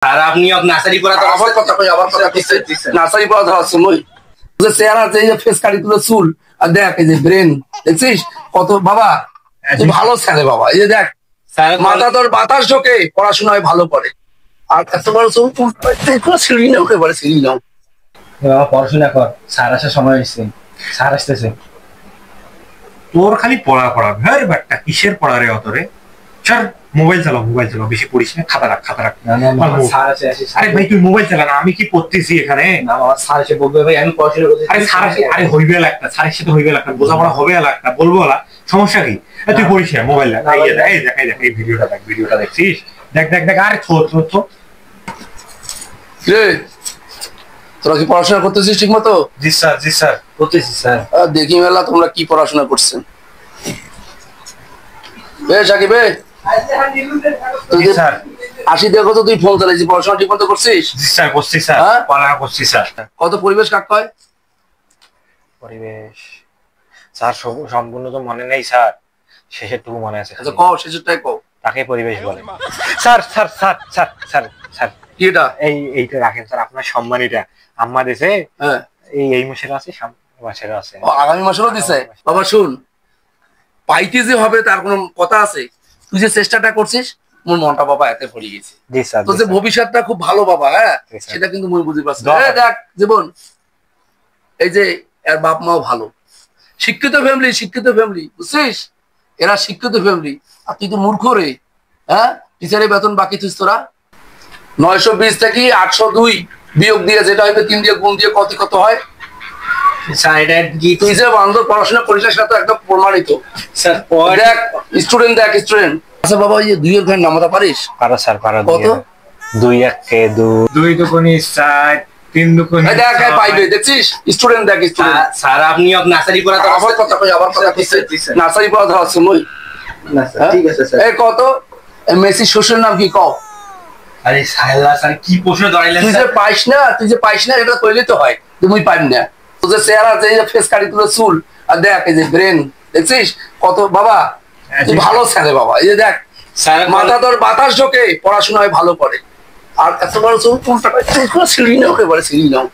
আর আপনি নার্সারি পড়া তো আবার কথা কই আবার কথা কইছে নার্সারি পড়া ধরা সময় যে চেহারা যে ফেস কাটি তুলে চুল আর দেখ এই যে ব্রেন দেখছিস কত বাবা তুই ভালো ছেলে বাবা এই যে দেখ মাথা তোর বাতাস ঢোকে পড়াশোনায় ভালো করে আর এত বড় চুল সিঁড়ি নাও একেবারে সিঁড়ি নাও বাবা পড়াশোনা কর স্যার আসার সময় হয়েছে স্যার আসতেছে তোর খালি পড়া পড়া ভের ব্যাটটা কিসের পড়া রে অত রে চল মোবাইল চালাও বেশি পড়িস না খাতা রাখ স্যার আছে আরে ভাই তুই মোবাইল চালা না আমি কি পড়তেছি এখানে না বাবা স্যার এসে বলবে ভাই আমি পড়াশোনা করতেছি আরে স্যার আরে হইবে লাগতা স্যারের সাথে হইবে লাগতা বোঝাপড়া হবে লাগতা বলবো না সমস্যা কি তুই পড়িস না মোবাইল দেখ এই ভিডিওটা দেখছিস দেখ আরে ছোট রে তোরা কি পড়াশোনা করতেছিস ঠিক মতো? জি স্যার করতেছি স্যার দেখি মেলা তোমরা কি পড়াশোনা করছেন সাকিব তুই স্যার আসি দেখো তো তুই ফোন চালাইছিস পড়াশোনা ঠিক মতো করছিস? জি স্যার করছি স্যার পড়াশোনা করছি স্যার কত পরিবেশ কাক কয় পরিবেশ স্যার সম্পূর্ণ তো মনে নেই স্যার শেষেরটুকু মনে আছে আচ্ছা কও শেষেরটাই কও তাকে পরিবেশ বলে স্যার কি এটা এইটা রাখেন স্যার আপনার সম্মানীটা আম্মা দিছে হ্যাঁ এই মাসের আছে মাসের আছে আগামী মাসেরও দিছে বাবা শুন পাইতে যে হবে তার কোনো কথা আছে তুই যে চেষ্টাটা করছিস মোর মনটা বাবা এতে পড়ে গেছে জি স্যার তোর যে ভবিষ্যৎটা খুব ভালো বাবা হ্যাঁ সেটা কিন্তু মুই বুঝতে পারছি দেখ জীবন এই যে এর বাপ মাও ভালো শিক্ষিত ফ্যামিলি বুঝছিস এরা শিক্ষিত ফ্যামিলি আর তুই তো মূর্খ রে হ্যাঁ টিচারের বেতন বাকি তুই তোরা 920 থেকে 802 বিয়োগ দিয়ে যেটা হইবে 3 দিয়ে গুণ দিয়ে কত হয় স্যার এটা কি তুই যে বান্ধব পড়াশোনা করিস সেটা তো একদম প্রমাণিত স্যার দেখ স্টুডেন্ট আচ্ছা বাবা এই যে 2 এর ঘরের নামটা পারিস? পারো স্যার পারো কত 2 1 কে 2 দুগুনি 4 3 দুগুনি দেখ পাইবে দেখছিস স্টুডেন্ট স্যার আপনি নার্সারি পড়া তো আবার কথা কই আবার কথা কইছে নার্সারি পড়া ধরা সময় না স্যার ঠিক আছে স্যার এই কত মেসি শ্বশুরের নাম কি কও? আরে স্যার কি প্রশ্ন দাঁড়াইলেন তুই যে পাইস না এটা কইলে তো হয় তুমি পাইম না তোর যে চেহারা যে ফেস কাটি তুলে চুল আর দেখ এই যে ব্রেন দেখছিস কত বাবা তুই ভালো ছেলে বাবা এই যে দেখ মাথা তোর বাতাস ঢোকে পড়াশোনায় ভালো করে আর এত বড় চুল সিঁড়ি নাও একেবারে সিঁড়ি নাও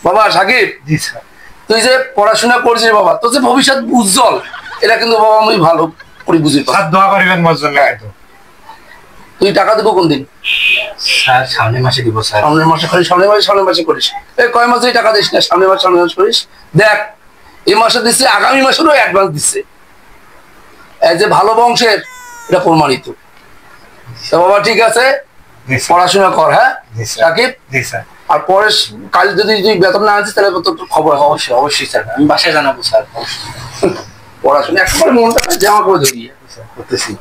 বাবা সাকিব জি স্যার তুই যে পড়াশোনা করছিস বাবা তোর যে ভবিষ্যৎ উজ্জ্বল এটা কিন্তু বাবা আমি ভালো করে বুঝি স্যার দোয়া করিবেন মোর জন্য তুই টাকা দেবো কোন দিন? স্যার সামনের মাসে দিব স্যার সামনের মাসে করিস এই কয় মাসে টাকা দিস না সামনের মাস করিস দেখ এই মাসে দিচ্ছে আগামী মাসেরও অ্যাডভান্স দিচ্ছে এই যে ভালো বংশের এটা প্রমাণিত তো বাবা ঠিক আছে পড়াশোনা কর হ্যাঁ সাকিব জি স্যার আর পরে কাল যদি তুই বেতন না আনছিস তাহলে তোর খবর অবশ্যই স্যার আমি বাসায় জানাবো স্যার পড়াশোনা একবারে মনটা জামা করে ধরিয়ে করতেছি